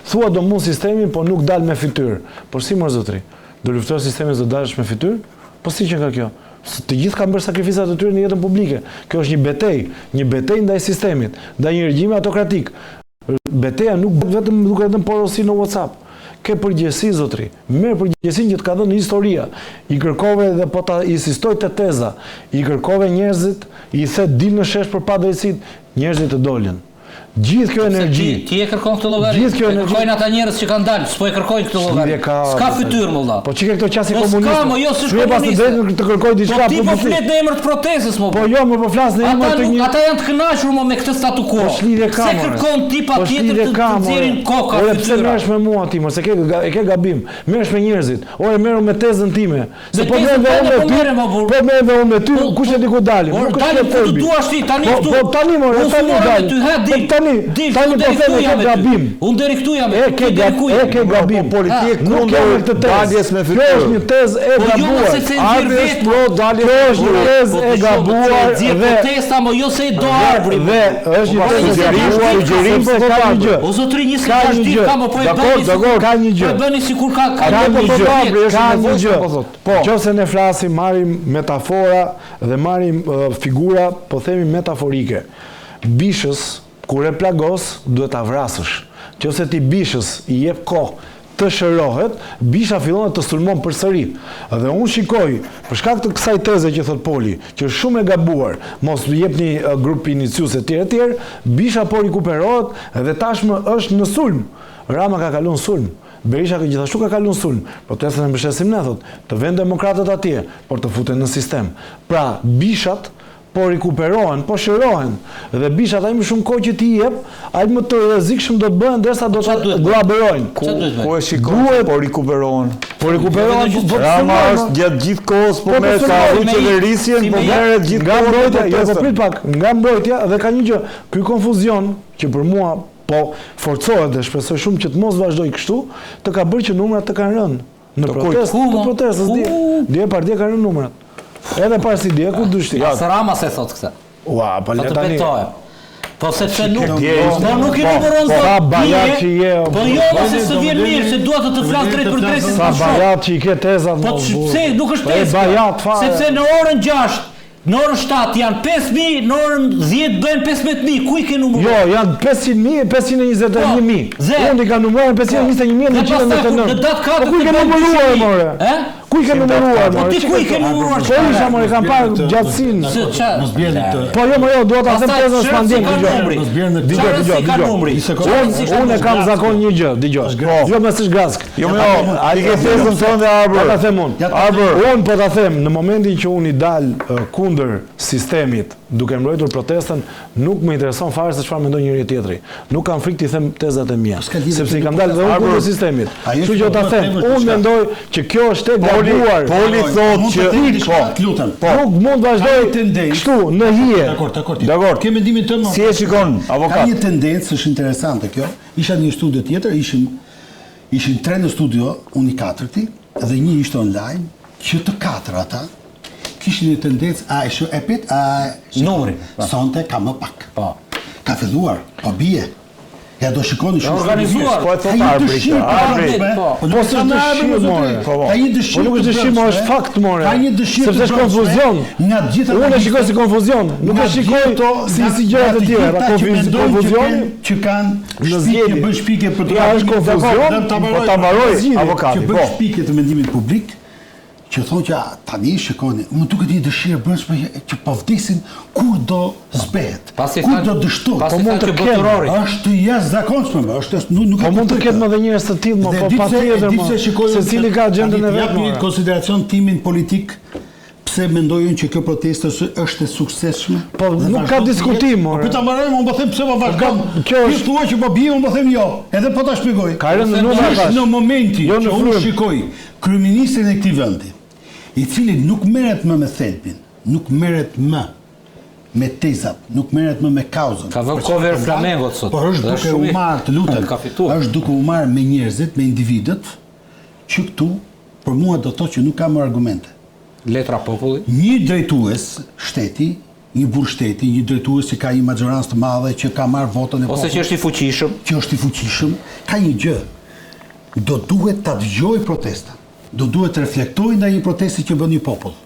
Thua do mund sistemin, po nuk dal me fytyrë. Por si mor zotri? Do luftosh sistemin do dalësh me fytyrë? Po si që ka kjo? Të gjithë kanë bërë sakrificat e tyre në jetën publike. Kjo është një betejë ndaj sistemit, ndaj një regjimi autokratik. Beteja nuk vetëm duke dhënë porosi në WhatsApp. Ke përgjegjësi zotri. Merr përgjegjësinë që të ka dhënë historia. I kërkove dhe po ta insistoj te teza. I kërkove njerëzit, i the dil në shesh për padrejtësitë, njerëzit të dolën. Gjithë kjo energji. Ti e kërkon këtë llogari. Kërkojnë ata njerëz që kanë dalë, s'po e kërkojnë këtë llogari. S'ka fytyrë më valla. Po çike këto qasi komuniste. S'ka, jo s'është komuniste. Pas të drejtën të kërkoj diçka. Po ti po flet në emër të protestës më. Po jo, më po flas në emër të një. Ata janë të kënaqur më me këtë statu quo. Se kërkon ti patjetër të nxjerrin koka fytyra. Pse merresh me mua ti, mos e ke gabim. Merresh me njerëzit. Ore merru me tezën time. Se po merr unë me ty, kush e di ku dalim. Nuk është të duash ti tani këtu. Po tani më, tani dalim. Unë deri këtu jam. E ke gabim. Politik kundër daljes me fytyrë. Kjo është një tezë e gabuar. Arbri është pro daljes me fytyrë. Kjo është një tezë e gabuar dhe protesta më jo se do arbri. Dhe është një tezë sugjerim se ka një gjë. O zotri 26 ditë kam po e bëni. Dakor, ka një gjë. Po bëni sikur ka një gjë. Po, nëse ne flasim, marrim metafora dhe marrim figura, po themi metaforike. Bishës kur e plagos, duhet ta vrasësh. Nëse ti bishës i jep kohë të shërohet, bisha fillon të sulmon përsëri. Dhe unë shikoj, për shkak të kësaj teze që thot Poli, që është shumë e gabuar, mos jepni grup iniciues etj, bisha po rikuperohet dhe tashmë është në sulm. Rama ka kaluar sulm. Berisha gjithashtu ka kaluar sulm. Protestën e mbështesim ne thot, të vënë demokratët atje, por të futen në sistem. Pra, bishat po rikuperohen, po shërohen. Dhe bishat ai më shumë kohë që ti jep, ai më të rrezikshëm do të bëhen derisa do të glaberojnë. Ku e shikoj po rikuperohen. Po rikuperohen, Rama është gjatë gjithë kohës po merr ka qeverisjen, po merret gjithë nga mbrojtja, jo po prit pak, nga mbrojtja dhe ka një gjë, ky konfuzion që për mua po forcohet dhe shpresoj shumë që të mos vazhdoj kështu, të ka bërë që numrat të kanë rënë. Në protestës dje partia ka rënë numrat. Edhe pas i dje, ku dushti? Së Rama se thot këtë. Ua, pa le tani. Po sepse nuk i numëron zot. Po jo, se së vjen mirë, se duhet të flas drejt për drejt. Sa bajat që i ke tezat. Po pse nuk është tezë? Sepse në orën 6, në orën 7 janë 5.000, në orën 10 bëhen 15.000. Ku i ke numëruar? Jo, janë 500.000, 521.000. Unë i ka numëruar 521.999. Në datë 4 ku i ke numëruar, more? Ku i ke numëruar? Po ti ku i ke numëruar? Po isha more kam parë gjatësinë. Mos bjerë këtë. Po jo, duhet ta them tezën s'mandjem dëgjoj. Unë kam zakon një gjë, dëgjoj. Jo më s'është grask. Jo, ai ke tezën tonë Arbër. Po ta them unë. Unë po ta them në momentin që unë i dal kundër sistemit, duke mbrojtur protestën, nuk më intereson fare se çfarë mendon njëri tjetri. Nuk kam frikë të them tezat e mia, sepse i kam dalë dhe unë kundër sistemit. Kështu që ta them, unë mendoj që kjo është e gabuar. Poli thotë që nuk mund vazhdoj kështu në hije. Dakor. Ke mendimin tënd? Si e shikon avokat? Ka një tendencë është interesante kjo. Isha në një studio tjetër, ishin 3 në studio, unë i 4-ti dhe një ishte online, që të 4 ata kishin një tendencë numri. Sonte ka më pak. Ka filluar, po bie. Ja do shikoni shumë. Organizuar. Po thot Arbri. Po s'është dëshirë more. Ka një dëshirë. Po nuk është dëshirë, është fakt more. Ka një dëshirë. Sepse është konfuzion. Nga të gjitha. Unë e shikoj si konfuzion, nuk e shikoj si gjëra të tjera. Konfuzioni që kanë shpikje, bën shpikje për të. Ja është konfuzion, po ta mbaroj avokati. Që bën shpikje të mendimit publik. Që thonë që tani shikoni, më duket një dëshirë brendshme që po vdesin kur do zbehet, kur do dështohet. Po mund të ketë, është jashtëzakonshme, nuk po mund të ketë më dhe njerëz të tillë, po patjetër, secili ka agjendën e vet. Në konsideracion timin politik, pse mendojnë që kjo protestë është e suksesshme? Po nuk ka diskutim, Po ta mbarojmë, unë po them pse po vazhdon. Kjo është thua që po bie, unë po them jo. Edhe po ta shpjegoj. Ka rënë numra në momentin që unë shikoj kryeministrin e këtij vendi, i cili nuk merret më me thelbin, nuk merret më me tezat, nuk merret më me kauzën. Ka vënë cover Flamengo sot. Por është duke u marrë, të lutem, është duke u marrë me njerëzit, me individët, që këtu për mua do të thotë që nuk ka më argumente. Letra populli. Një drejtues shteti një burr shteti, një drejtues që ka një maxhorancë të madhe, që ka marrë votën e popullit. Ose që është i fuqishëm. Që është i fuqishëm, ka një gjë. Do duhet ta dëgjojë protesta. Do duhet të reflektojë ndaj një protesti që bën një popull.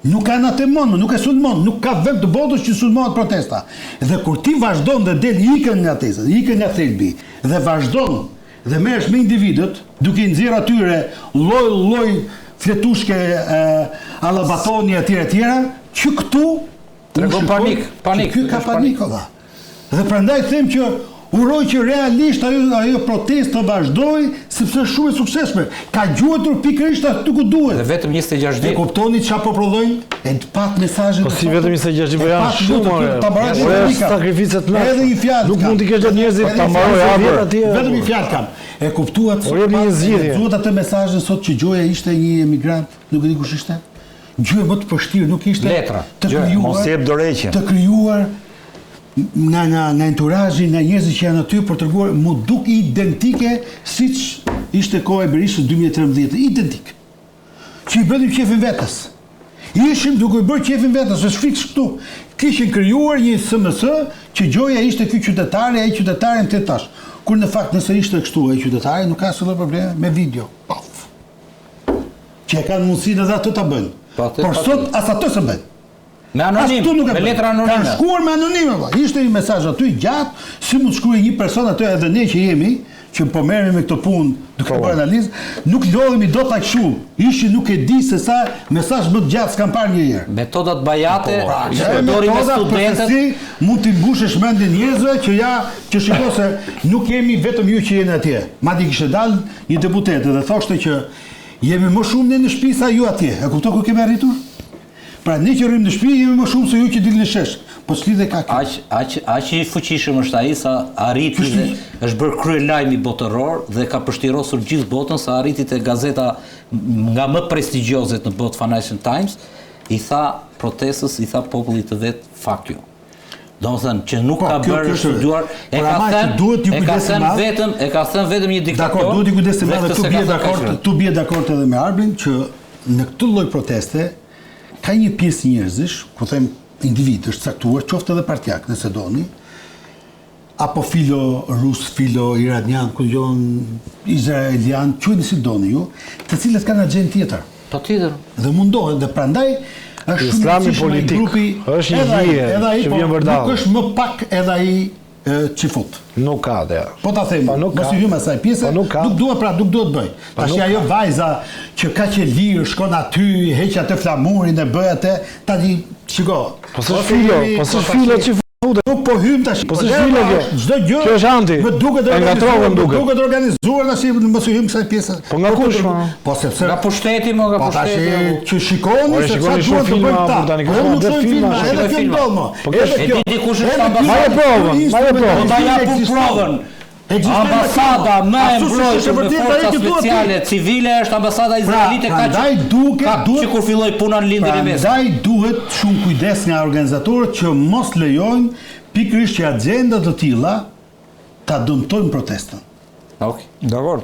Nuk ka natemon, nuk e sulmon, nuk ka vend të botës që sulmohet protesta. Dhe kur ti vazhdon dhe del ikën nga teza, ikën nga thelbi dhe vazhdon dhe merresh me individët, duke i nxjerrë atyre lloj fletushke alla batoni etj, që këtu tregon panik. Ky ka panik valla. Dhe prandaj them që uroj që realisht ajo protestë të vazhdoj, sepse është shumë e suksesshme. Ka gjuetur pikërisht aty ku duhet. Dhe vetëm 26 ditë. E kuptoni çfarë po prodhojnë? E të pat mesazhe. Po si vetëm 26 ditë janë shumë. Sakrificet më. Edhe një fjalë. Nuk mund të kesh njerëzit ta marrë atje. Vetëm një fjalë kam. E kuptuat sot. Ore një zgjidhje. Duhet atë mesazhin sot që gjoja ishte një emigrant, nuk e di kush ishte. Gjuhë më të vështirë, nuk ishte letra. Të krijuar. Mos jep dorëheqje. Të krijuar nga enturazhi, nga njerëzit që janë aty për treguar, mu duk identike siç ishte koha e Berishës 2013, identik. Që i bënim qefin vetes. Ishim duke i bërë qefin vetes, është fiks këtu. Kishin krijuar një SMS që gjoja ishte ky qytetari, ai qytetari në tash. Kur në fakt nëse ishte kështu ai qytetari, nuk ka asnjë problem me video. Paf. Që e kanë mundësinë edhe ato ta bëjnë. Por sot as ato s'e bëjnë. Me anonim, me letra anonime. Kanë shkuar me anonime, ishte një mesazh aty gjatë, si mund shkruaj një person aty edhe ne që jemi, që po merremi me këtë punë, duke bërë analizë, nuk lodhemi dot aq shumë. Ishi nuk e di se sa mesazh më të gjatë s'kam parë ndonjëherë. Metodat bajate, përdorim me studentët. Si mund t'i mbushësh mendin njerëzve që shiko se nuk jemi vetëm ju që jeni atje. Madje kishte dalë një deputete dhe thoshte që jemi më shumë në shtëpi sa ju atje. E kupton ku kemi arritur? Pra ne që rrim në shtëpi jemi më shumë se ju që dilni në shesh. Po s'lidhe ka kjo. Aq i fuqishëm është ai sa arriti dhe është bërë kryelajmi botëror dhe ka përshtirosur gjithë botën, sa arriti te gazeta nga më prestigjioset në botë, Financial Times, i tha protestës, i tha popullit të vet fuck you. Domethënë që nuk ka bërë studuar, e ka thënë vetëm një diktator. Dakor, duhet i kujdesim edhe tu bie dakord edhe me Arbin që në këtë lloj proteste ka një pjesë njerëzish, ku them individ është caktuar, qoftë edhe partijak, nëse doni, apo filo rus, filo iranian, izraelian, quajini si doni ju, të cilët kanë agjendë tjetër. Patjetër. Dhe mundohen, dhe prandaj është Islami politik, është një hije që vjen vërdall. Nuk është më pak edhe ai çifut. Nuk ka dhe. Po ta them, mos i hym asaj pjese, nuk duhet bëj. Tash ajo vajza që ka që lirë, shkon aty, heq atë flamurin e bëj atë, tani shiko. Po s'është filo që nuk po hym tash. Po s'është filo kjo. Çdo gjë. Kjo është anti. Më duket organizuar tash, mos i hym kësaj pjese. Po nga kush? Po sepse nga pushteti, nga pushteti. Tash që shikoni se sa duhet të bëjmë ta. Po nuk shohim filma, edhe kjo ndodh. E di kush është ambasadë. Po ta japun provën. Ambasada më e mbrojtur me forca speciale civile është ambasada izraelite që kur filloi puna në lindjen e mesme. Prandaj duhet shumë kujdes nga organizatorët që mos lejojnë pikërisht që agjenda të tilla ta dëmtojnë protestën. Okej. Dakor.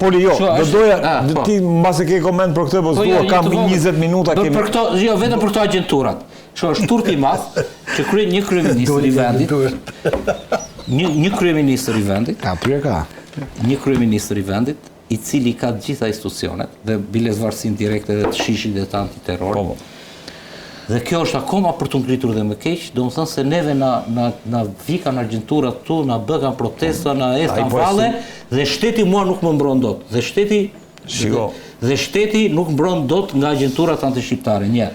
Poli jo, do doja ti mbase ke koment për këtë, po s'dua, kam 20 minuta kemi. Për këto, jo, vetëm për këto agjenturat. Është turp i madh që kryen një kryeminist i vendit. Një kryeministër i vendit, një kryeministër i vendit, i cili ka të gjitha institucionet dhe bilezvarësinë direkte dhe të shishit dhe të antiterrorit. Dhe kjo është akoma për të ngritur dhe më keq, domethënë se neve na vikan agjenturat tu, na bëkan protesta, na estan valle dhe shteti mua nuk më mbron dot. Dhe shteti nuk mbron dot nga agjenturat antishqiptare. Një.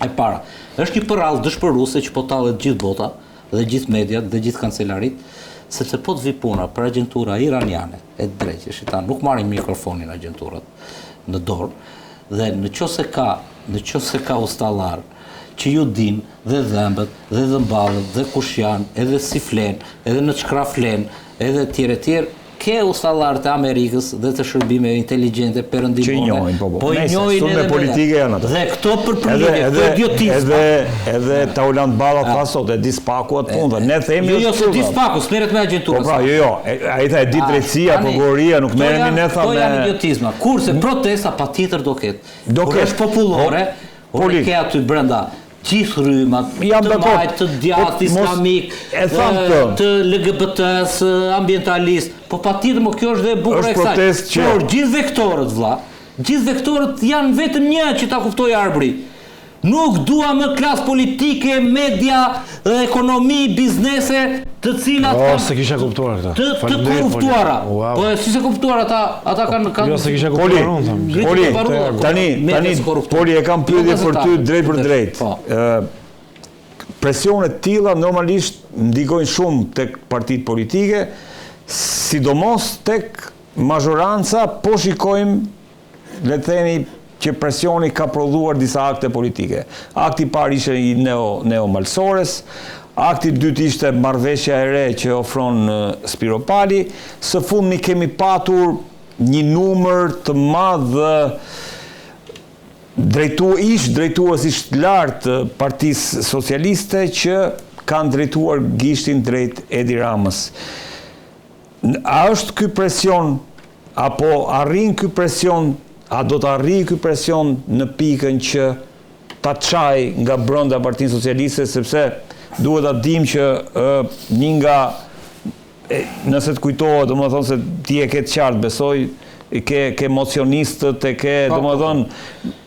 E para, është një përrallë dëshpëruese që po tallet gjithë bota dhe gjithë mediat dhe gjithë kancelarit, sepse po të vi puna për agjentura iraniane, e drejtësh, nuk marrin mikrofonin agjenturat në dorë, dhe në qoftë ka ustallar që ju din dhe dhembët, dhe dhëmballet, dhe kush janë, edhe si flen, edhe në çkra flen, edhe tjerë, ke ustallarët e Amerikës dhe të shërbimeve inteligjente perëndimore. Që njohin, po i njohin edhe politike janë ato. Dhe këto përpërlitje, këto idiotizma. Edhe Taulant Balla tha sot, e di spaku atë punë. Ne themi jo se di spaku, s'merret me agjenturën. Po pra, jo, ai tha e di drejtësia, prokuroria, nuk merremi ne tha me. To janë idiotizma. Kurse protesta patjetër do ketë. Kur është popullore, ke aty brenda gjithë rrymat, të majtë, të djatë, islamik, të LGBT-s, ambientalist, po patjetër më kjo është dhe bukur e kësaj. Por gjithë vektorët, vlla, gjithë vektorët janë vetëm një që ta kuptoj Arbëri. Nuk dua më klasë politike, media, ekonomi, biznese, të cilat kanë... se kisha kuptuar këta. Të korruptuara. Po si se kuptuar ata kanë... Jo, se kisha kuptuar unë. Tani, Poli e kam pyetje për ty drejt për drejt. Presionet tilla normalisht ndikojnë shumë tek partitë politike, sidomos tek mazhoranca, po shikojmë, le të themi, që presioni ka prodhuar disa akte politike. Akti parë ishte i neo-Malsores, akti dytë ishte marrëveshja e re që ofron Spiro Pali, së fundmi kemi patur një numër të madh drejtuesish të lartë Partisë Socialiste që kanë drejtuar gishtin drejt Edi Ramës. A është ky presion, apo arrin ky presion, a do të arrijë ky presion në pikën që ta çaj nga brenda Partisë Socialiste, sepse duhet ta dim që një nga, nëse të kujtohet, domethënë se ti e ke të qartë, besoj, ke emocionistët, ke, domethënë,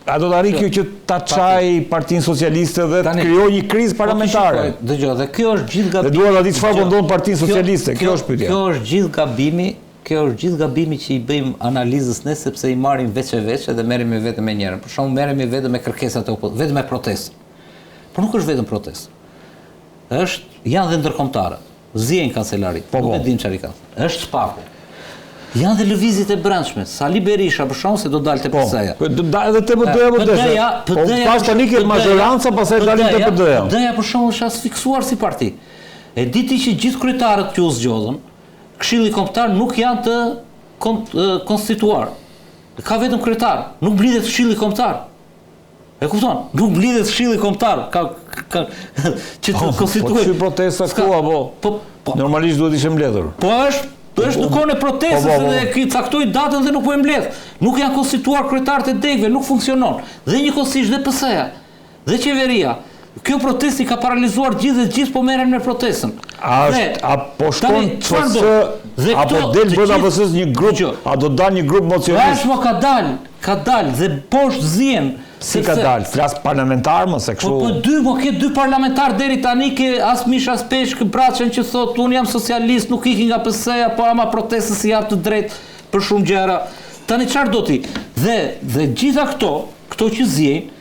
a do të arrijë kjo që ta çaj Partinë Socialiste dhe të krijojë një krizë parlamentare? Dëgjoj, dhe kjo është gjithë gabimi. Dhe duhet ta di çfarë po ndodh Partinë Socialiste, kjo është pyetja. Kjo është gjithë gabimi. Kjo është gjithë gabimi që i bëjmë analizës ne, sepse i marrim veç dhe merremi vetëm me njërin. Për shembull, merremi vetëm me kërkesat e opozicionit, vetëm me protestë. Por nuk është vetëm protestë. Janë dhe ndërkombëtare. Zihen kancelarit. Nuk e dim çfarë kanë. Është spaku. Janë dhe lëvizjet e brendshme. Sali Berisha për shembull se do dalte PD-ja. Do dalë edhe te PD-ja. Pas tani ke mazhoranca, pastaj dalin te PD-ja. PD-ja për shembull është asfiksuar si parti. E diti që gjithë kryetarët që u zgjodhën, Këshilli Kombëtar nuk janë të konstituar. Ka vetëm kryetar, nuk blidhet Këshilli Kombëtar. E kupton? Nuk blidhet Këshilli Kombëtar, që të konstituohet. Po protesta këtu apo? Normalisht duhet ishte mbledhur. Po është në kohën e protestës dhe caktoi datën dhe nuk po e mbledh. Nuk janë konstituar kryetarët e degëve, nuk funksionon. Dhe njëkohësisht dhe PS-ja, dhe qeveria. Kjo protesti ka paralizuar gjithë po merren me protestën. Apo shkon PS, apo del brenda PS-s një grup, a do dal një grup mocionist? Ashmo ka dal dhe poshtë zihen. Si ka dal? Flas parlamentar më se kështu. Po ke dy parlamentar deri tani, ke as Mish as Peshk Braçën që thotë unë jam socialist, nuk ikin nga PS-ja, po ama protestës si jap të drejtë për shumë gjëra. Tani çfarë do ti? Dhe gjitha këto që zihen,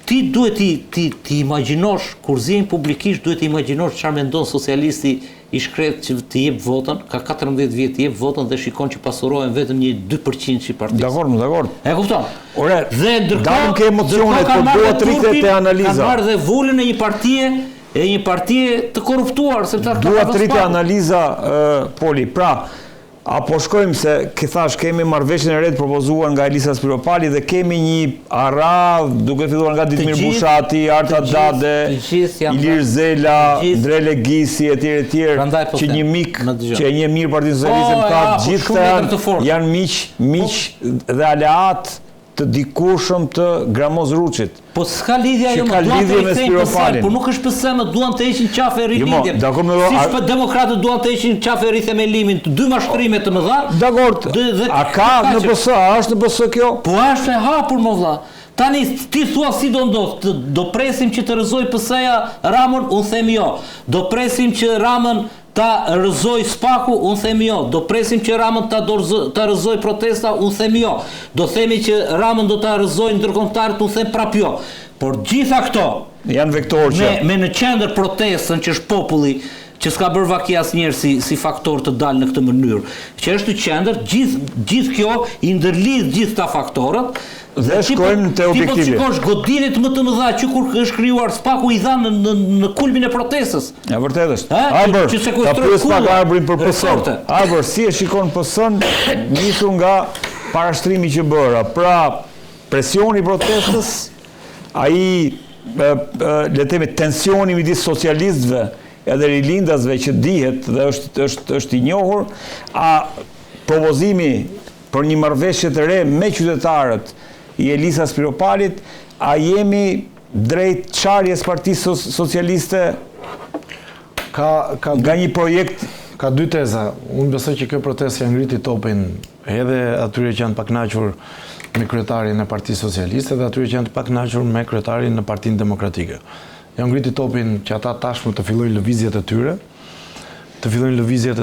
ti duhet ti imagjinosh, kur zihen publikisht, duhet ti imagjinosh çfarë mendon socialisti i shkret që të jep votën, ka 14 vjet të jep votën dhe shikon që pasurohen vetëm një 2% që partisë. Dakor. E kupton? Ore, dhe ndërkohë ke emocionet, po duhet rritet te analiza. Ka marrë dhe volën e një partie të korruptuar, sepse duhet rritet analiza, Poli. Pra, apo shkojmë se kemi marrëveshjen e re të propozuar nga Elisa Spiro Pali dhe kemi një radhë duke filluar nga Ditmir Bushati, Arta Dade, Ilir Zela, Ndre Legisi etj. Që një mik që e njeh mirë Partinë Socialiste ka gjithë janë miq dhe aleat të dikushëm të Gramoz Ruçit. Po s'ka lidhja jo me Spiro Palin. Po nuk është PS më duan të heqin qafë e rilindjen. Si demokratët duan të heqin qafë e rithemelimin, të dy mashtrime të mëdha. Dakor. A ka në PS, a është në PS kjo? Po është e hapur më vlla. Tani ti thua si do ndodh, do presim që të rrëzoj PS-ja Ramën, unë them jo. Do presim që Ramën ta rrëzoj spaku, unë themi jo. Do presim që Ramën ta rrëzoj protesta, unë themi jo. Do themi që Ramën do ta rrëzoj ndërkombëtarët, unë them prap jo. Por gjitha këto janë vektorë që me në qendër protestën që është populli, që s'ka bërë vaki asnjëherë si faktor të dalë në këtë mënyrë. Që është në qendër, gjithë kjo i ndërlidh gjithë këta faktorët. Dhe shkojmë te objektivi. Ti po shikosh godinit më të mëdha që kur është krijuar spaku i dhanë në kulmin e protestës. Ja vërtet është. Arbër, ta pyes pak Arbrin për PS-n. Arbër, si e shikon PS-n nisur nga parashtrimi që bëra? Pra, presioni i protestës, ai le të themi tensioni midis socialistëve edhe rilindasve që dihet dhe është i njohur, a propozimi për një marrëveshje të re me qytetarët i Elisa Spiro Palit, a jemi drejt çarjes Partisë Socialiste nga një projekt? Ka dy teza. Unë besoj që kjo protestë ja ngriti topin edhe atyre që janë të pakënaqur me kryetarin e Partisë Socialiste dhe atyre që janë të pakënaqur me kryetarin në Partinë Demokratike. Ja ngriti topin që ata tashmë të fillojnë lëvizjet e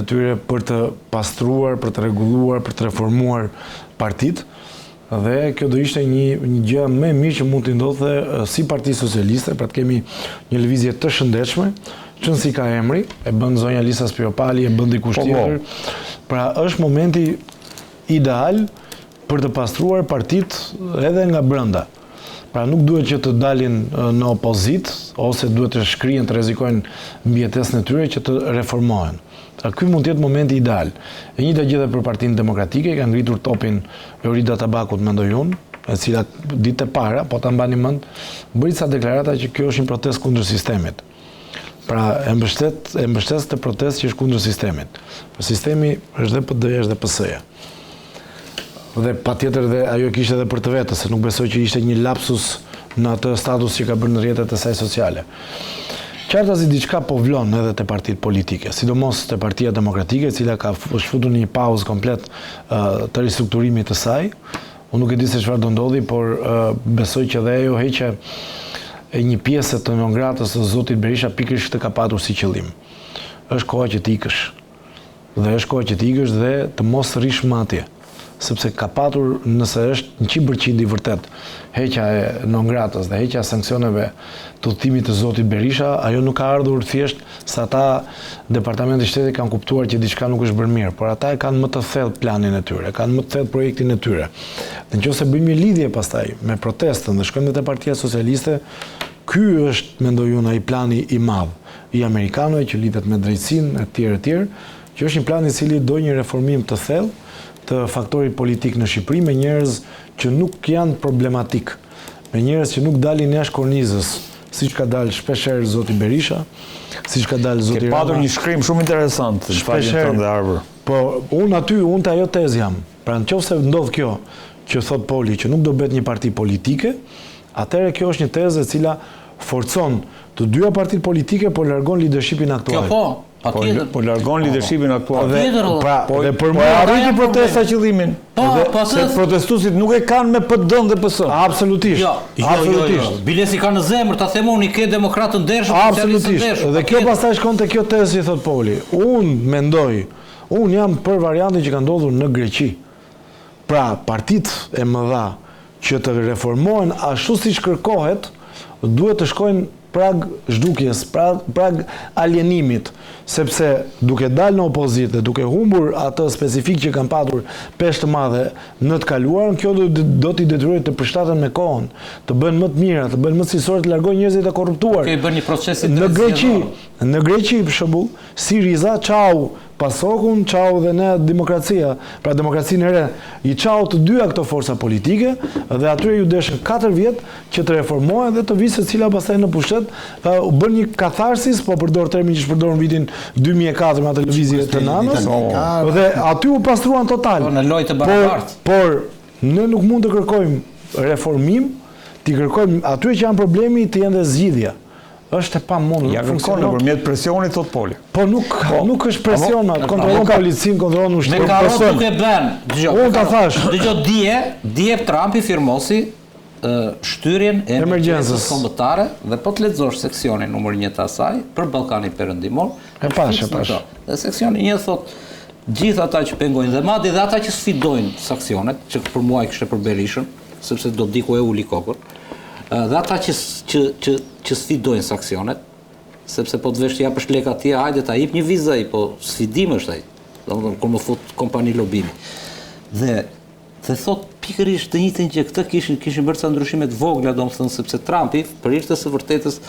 tyre, për të pastruar, për të rregulluar, për të reformuar partitë. Dhe kjo do ishte një gjë më e mirë që mund të ndodhte si Partia Socialiste, pra të kemi një lëvizje të shëndetshme, që si ka emri, e bën zonja Lisa Spiropali, e bën dikush tjetër. Pra është momenti ideal për të pastruar partitë edhe nga brenda. Pra nuk duhet që të dalin në opozit, ose duhet të shkrihen, të rrezikojnë mbijetesën e tyre që të reformohen. Ky mund të jetë momenti ideal. E njëjta gjë edhe për Partinë Demokratike, ka ngritur topin Eurida Tabakut, mendoj unë, e cila ditë e para, po ta mbani mend, bëri ca deklarata që kjo është një protestë kundër sistemit. Pra e mbështet të protestë që është kundër sistemit. Sistemi është dhe PD-ja, është dhe PS-ja. Dhe patjetër dhe ajo kishte edhe për të vetë, se nuk besoj që ishte një lapsus në atë status që ka bërë në rrjetet e saj sociale. Qartazi diçka po vlon edhe te partitë politike, sidomos te Partia Demokratike, e cila është futur në një pauzë komplet të ristrukturimit të saj. Unë nuk e di se çfarë do ndodhi, por besoj që dhe ajo heqja e një pjesë të nëngratës të zotit Berisha pikërisht të ka patur si qëllim. Është koha që të ikësh. Dhe është koha që të ikësh dhe të mos rrish më atje. Sepse ka patur, nëse është 100% i vërtet heqja e nëngratës dhe heqja e sanksioneve të udhëtimit të zotit Berisha, ajo nuk ka ardhur thjesht se ata Departamenti i Shtetit kanë kuptuar që diçka nuk është bërë mirë, por ata e kanë më të thellë planin e tyre, kanë më të thellë projektin e tyre. Dhe nëse bëjmë një lidhje pastaj me protestën dhe shkojmë te Partia Socialiste, ky është, mendoj unë, ai plani i madh i amerikanëve që lidhet me drejtësinë e tjerë, që është një plan i cili do një reformim të thellë të faktorit politik në Shqipëri me njerëz që nuk janë problematik, me njerëz që nuk dalin jashtë kornizës, siç ka dalë shpeshherë zoti Berisha, siç ka dalë zoti Rama. Ke patur një shkrim shumë interesant në faqen tënde Arbër. Po unë te ajo tezë jam. Pra nëse ndodh kjo që thot Poli që nuk do bëhet një parti politike, atëherë kjo është një tezë e cila forcon të dyja partitë politike por largon leadershipin aktual. Po largon leadershipin aktual. Dhe për më arriti protesta qëllimin. Se protestuesit nuk e kanë me PD-n dhe PS-n. Absolutisht. Jo. Bilesi ka në zemër, ta them unë, ke demokratën ndershëm, socialistën ndershëm. Dhe kjo pastaj shkon te kjo tezë që thot Poli. Unë jam për variantin që ka ndodhur në Greqi. Pra, partitë e mëdha që të reformohen ashtu siç kërkohet, duhet të shkojnë prag zhdukjes, prag alienimit, sepse duke dalë në opozit dhe duke humbur atë specifik që kanë patur peshë të madhe në të kaluarën, kjo do t'i detyrojë të përshtaten me kohën, të bëjnë më të mira, të bëjnë më të cilësore, të largojnë njerëzit e korruptuar. Në Greqi, për shembull, Siriza çau Pasokun, çau dhe ne demokracia, pra demokracinë e re, i çau të dyja këto forca politike dhe atyre ju deshën 4 vjet që të reformohen dhe të vi secila pastaj në pushtet, u bën një katharsis, po përdor termin që shpërdorën vitin 2004 me atë lëvizje të Nanës, dhe aty u pastruan total. Në lojë të barabartë. Por ne nuk mund të kërkojmë reformim, ti kërkojmë atyre që janë problemi të jenë dhe zgjidhja. Është e pamundur. Ja kërkon nëpërmjet presionit, thot Poli. Po nuk është presion, kontrollon policinë, kontrollon ushtrin. Me karrot nuk e bën. Unë ta thash. Dëgjoj, dje Trumpi firmosi shtyrjen e emergjencës kombëtare dhe po të lexosh seksionin numër 1 të asaj për Ballkanin Perëndimor. E pash. Dhe seksioni 1 thot gjithë ata që pengojnë dhe madje edhe ata që sfidojnë sanksionet, që për mua kishte për Berishën, sepse do diku e uli kokën. Dhe ata që sfidojnë sanksionet, sepse po të vesh të japësh lek atje, hajde ta jep një vizë ai, po sfidim është ai. Domethënë kur më fut kompani lobimi. Dhe thot pikërisht të njëjtën që këtë kishin bërë ca ndryshime të vogla, domethënë sepse Trumpi, për hir të së vërtetës,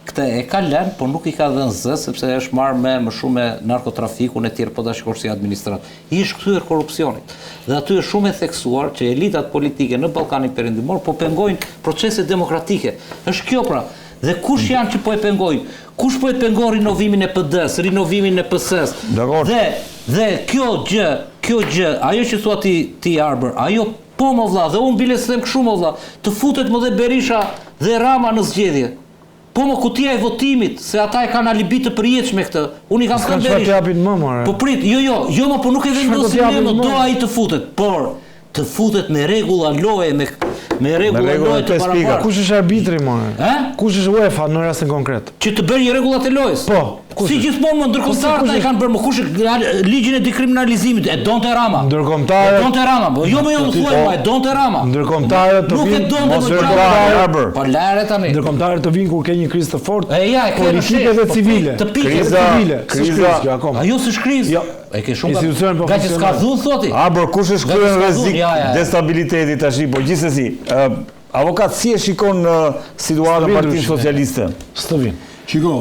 këtë e ka lënë, por nuk i ka dhënë zë, sepse është marrë më shumë me narkotrafikun e tjerë, po tash kur si administrat. I është kthyer korrupsionit. Dhe aty është shumë e theksuar që elitat politike në Ballkanin Perëndimor po pengojnë procese demokratike. Është kjo pra. Dhe kush janë që po e pengojnë? Kush po e pengon rinovimin e PD-s, rinovimin e PS-s? Dhe kjo gjë, ajo që thua ti Arbër, ajo Po më vlla, dhe unë bile se them kështu më vlla, të futet më dhe Berisha dhe Rama në zgjedhje. Po më kutia e votimit, se ata e kanë alibi të përjetshme këtë. Unë i kam thënë Berisha. Po prit, jo, po nuk e vendosim ne, do ai të futet, por të futet me rregulla loje, me rregulla loje të paraparë. Kush është arbitri, more? Kush është UEFA në rastin konkret? Që të bëjë rregullat e lojës. Po. Si gjithmonë më ndërkombëtarët ai kanë bërë, kush ligjin e dekriminalizimit e donte Rama. Ndërkombëtarët. E donte Rama, po jo më jo thuaj më, e donte Rama. Ndërkombëtarët të vinë. Nuk e donte më. Po lare tani. Ndërkombëtarët të vinë kur ke një krizë të fortë. Politike dhe civile. Kriza. Ajo s'është krizë. E ke shumë nga që s'ka dhunë, thoti. Bër, kush është kryer rrezik destabiliteti tash, po gjithsesi. Avokat, si e shikon situatën e Partisë Socialiste? Stovin. Shiko,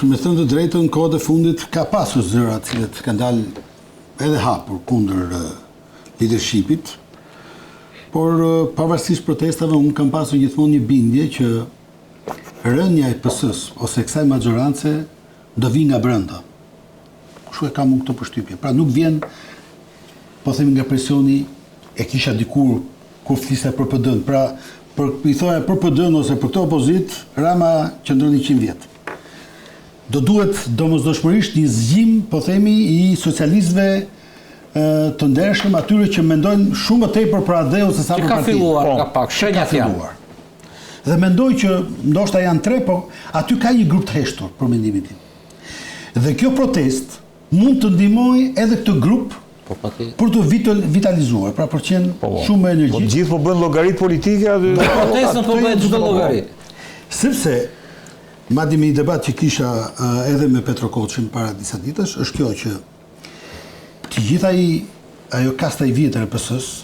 me thënë të drejtën, kohët e fundit ka pasur zëra të cilët kanë dalë edhe hapur kundër leadershipit, por pavarësisht protestave, unë kam pasur gjithmonë një bindje që rënja e PS-s ose kësaj maxorance do vi nga brenda. Kështu e kam unë këtë përshtypje. Pra nuk vjen, po themi nga presioni e kisha dikur kur fliste për PD-n. Pra, i thoja për PD-n ose për këtë opozit, Rama qëndron 100 vjet. Do duhet domosdoshmërisht një zgjim, po themi, i socialistëve të ndershëm, atyre që mendojnë shumë më tepër për AD-un se sa për parti. Që ka filluar ka pak, shenjat janë. Dhe mendoj që ndoshta janë 3, po aty ka një grup të heshtur për mendimin tim. Dhe kjo protest mund të ndihmojë edhe këtë grup për të vitalizuar, pra për të qenë shumë më energjik. Po gjithë po bën llogarit politike aty. Protestën po bëhet çdo llogari. Sepse madje me një debat që kisha edhe me Petro Koçin para disa ditësh, është kjo që të gjitha ajo kasta i vjetër e PS-s,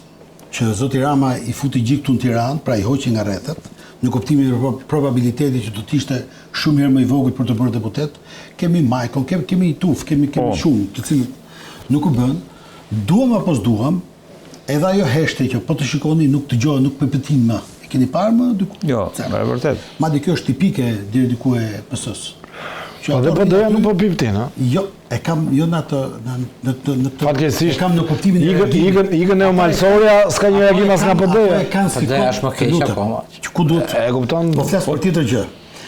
që zoti Rama i futi gjik këtu në Tiranë, pra i hoqi nga rrethet, në kuptimin e probabilitetit që do të ishte shumë herë më i vogël për të bërë deputet, kemi Majkon, kemi Tuf, kemi shumë, të cilët nuk u bën, duam apo s'duam, edhe ajo heshte që po të shikoni nuk dëgjohet, nuk pëpëtin më. E keni parë më diku? Jo, e vërtet. Madje kjo është tipike deri diku e PS-s. Po dhe PD-ja nuk po piptin, ha? Jo, e kam jo në atë fatkeqësisht kam në kuptimin e ikën neomalsoria, s'ka një reagim as nga PD-ja. PD-ja është më keq akoma. Ku duhet? E kupton? Po flas për tjetër gjë.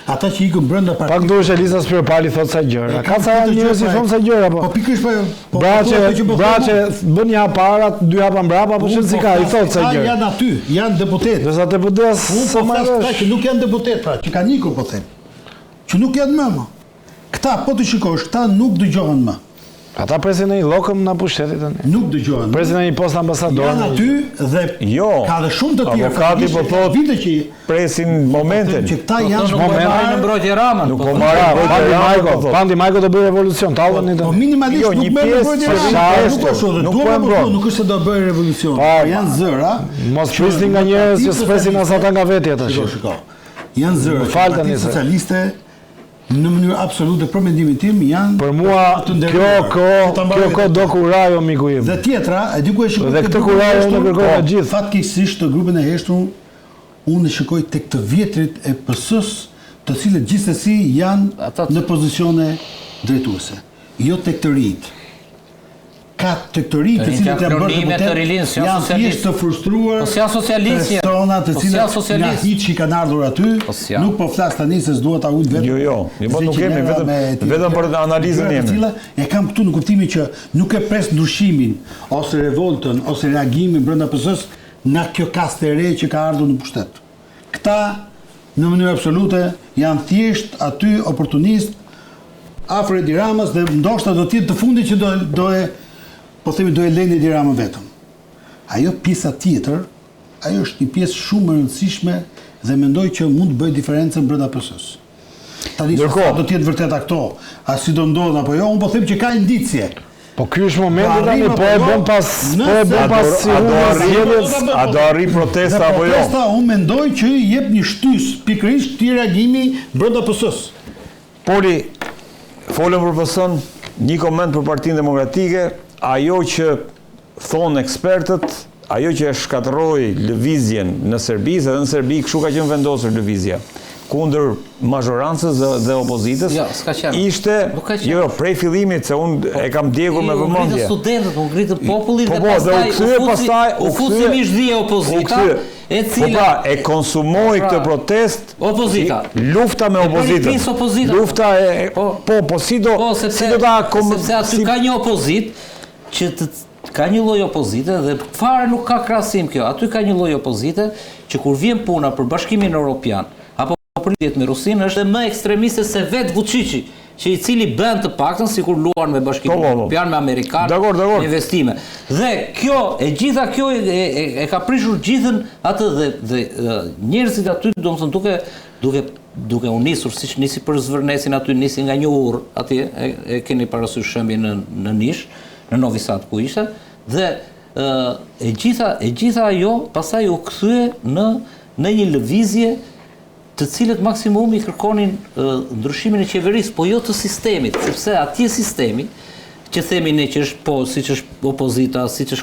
Ata që ikën brenda partisë. Pak ndoshta Elisa Spiropali thot sa gjëra. Ka sa njerëz që thon sa gjëra po. Po pikërisht po. Braçe bën një aparat, 2 hapa mbrapa, po çel si ka, i thot sa gjëra. Janë aty, janë deputet. Do sa deputet sa më që nuk janë deputet, pra, që kanë ikur po them. Që nuk janë më. Këta, po të shikosh, këta nuk dëgjohen më. Ata presin në një lokëm në pushtetit tani. Nuk dëgjohen. Presin në një post ambasador. Janë aty dhe ka dhe shumë të tjerë. Avokati po thot vite që presin momentin. Që këta janë shumë në mbrojtje Ramën. Nuk po marrin. Pandi Majko do bëj revolucion, tallën po minimalisht nuk bën revolucion. Nuk është se do bëj revolucion. Janë zëra. Mos prisni nga njerëz që s'presin as ata nga vetja tash. Janë zëra. Partia Socialiste në mënyrë absolute për mendimin tim janë për mua kjo ko do kurajo miku im. Dhe tjetra, e di ku e shikoj. Dhe këtë kurajo unë kërkoj nga gjithë. Fatkeqësisht të grupin e heshtur unë e shikoj tek të vjetrit e PS-s, të cilët gjithsesi janë në pozicione drejtuese, jo tek të rinjt. Ka tek të rinjt të cilët janë bërë deputet, janë thjesht të frustruar. Po janë socialistë. Persona të cilët nga hiç që kanë ardhur aty, nuk po flas tani se s'dua ta ujt vetëm. Jo, po nuk kemi vetëm për analizën jemi. E kam këtu në kuptimin që nuk e pres ndryshimin ose revoltën ose reagimin brenda PS-s nga kjo kastë e re që ka ardhur në pushtet. Këta në mënyrë absolute janë thjesht aty oportunist afër Edi Ramës dhe ndoshta do të jetë të fundit që do e lënë Edi Ramën vetëm. Ajo pjesa tjetër, ajo është një pjesë shumë e rëndësishme dhe mendoj që mund të bëjë diferencën brenda PS-s. Tani do të jetë vërtet këto, a si do ndodh apo jo, unë po them që ka indicje. Po ky është momenti tani, po e bën pas a do arri protesta apo jo? Protesta unë mendoj që jep një shtys pikërisht këtij reagimi brenda PS-s. Poli, folëm për PS-n, një koment për Partinë Demokratike, ajo që thonë ekspertët, ajo që e shkatërroi lëvizjen në Serbi, edhe në Serbi kështu ka qenë vendosur lëvizja. kundër mazhorancës dhe opozitës, Jo, s'ka qenë. ishte, Nuk ka qenë. jo, prej fillimit, se unë e kam djegur me U ngritën vëmendje. studentët, u ngritën popullin Po, dhe po, dhe u kthye pastaj, u fusi mishdhije opozita, e Po cila pra, e konsumoi këtë protest opozita. lufta me E bëri opozitën. pjesë opozita. Lufta e po si do sepse sepse aty ka një opozit që ka një lloj opozite dhe fare nuk ka krahasim kjo. Aty ka një lloj opozite që kur vjen puna për Bashkimin Evropian apo për lidhjet me Rusinë është më ekstremiste se vet Vučići, që i cili bën të paktën sikur luan me Bashkimin Evropian, me amerikanë, me investime. Dhe kjo, e gjitha kjo e ka prishur gjithën atë dhe njerëzit aty, domethënë duke u nisur siç nisi për Zvërnesin aty, nisi nga një urr atje, e keni parasysh shembjen në Nish, në Novi Sad ku ishte, dhe e gjitha ajo pastaj u kthye në një lëvizje të cilët maksimumi kërkonin ndryshimin e qeverisë, po jo të sistemit, sepse atje sistemi, që themi ne që është po, siç është opozita, siç është